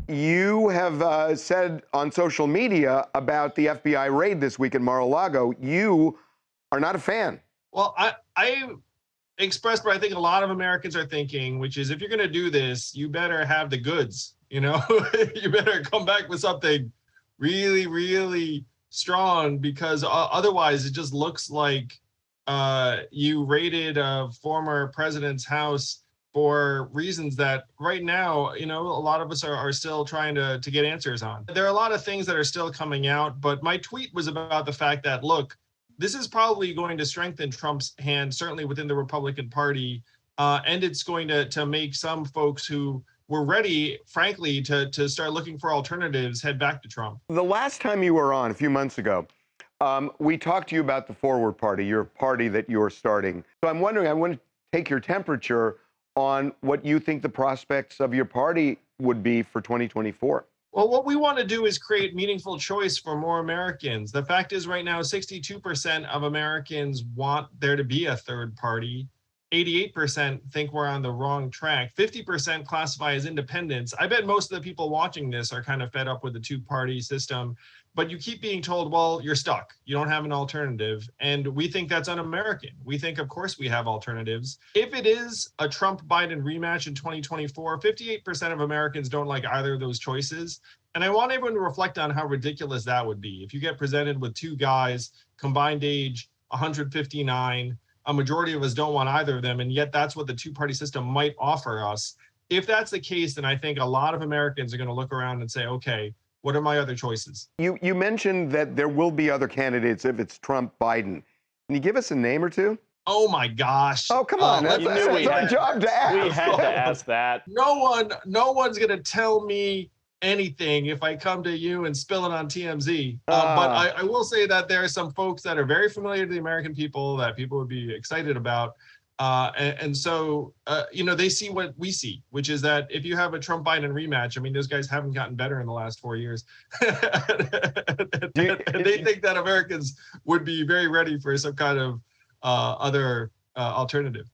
You have said on social media about the FBI raid this week in Mar-a-Lago. You are not a fan. Well, I expressed what I think a lot of Americans are thinking, which is if you're going to do this, you better have the goods. You know, you better come back with something really, really strong, because otherwise it just looks like you raided a former president's house for reasons that right now, you know, a lot of us are still trying to get answers on. There are a lot of things that are still coming out, but my tweet was about the fact that, look, this is probably going to strengthen Trump's hand, certainly within the Republican Party, and it's going to make some folks who were ready, frankly, to start looking for alternatives head back to Trump. The last time you were on, a few months ago, we talked to you about the Forward Party, your party that you're starting. So I'm wondering, I want to take your temperature on what you think the prospects of your party would be for 2024. Well, what we want to do is create meaningful choice for more Americans. The fact is, right now, 62% of Americans want there to be a third party. 88% think we're on the wrong track. 50% classify as independents. I bet most of the people watching this are kind of fed up with the two-party system, but you keep being told, well, you're stuck. You don't have an alternative. And we think that's un-American. We think, of course, we have alternatives. If it is a Trump-Biden rematch in 2024, 58% of Americans don't like either of those choices. And I want everyone to reflect on how ridiculous that would be. If you get presented with two guys, combined age 159, a majority of us don't want either of them, and yet that's what the two-party system might offer us. If that's the case, then I think a lot of Americans are going to look around and say, okay, what are my other choices? You mentioned that there will be other candidates if it's Trump, Biden. Can you give us a name or two? Oh my gosh. Oh, come on. That's our job to ask. We had to ask that. No one's going to tell me anything if I come to you and spill it on TMZ. But I will say that there are some folks that are very familiar to the American people that people would be excited about. So, you know, they see what we see, which is that if you have a Trump-Biden rematch, I mean, those guys haven't gotten better in the last 4 years. And they think that Americans would be very ready for some kind of other alternative.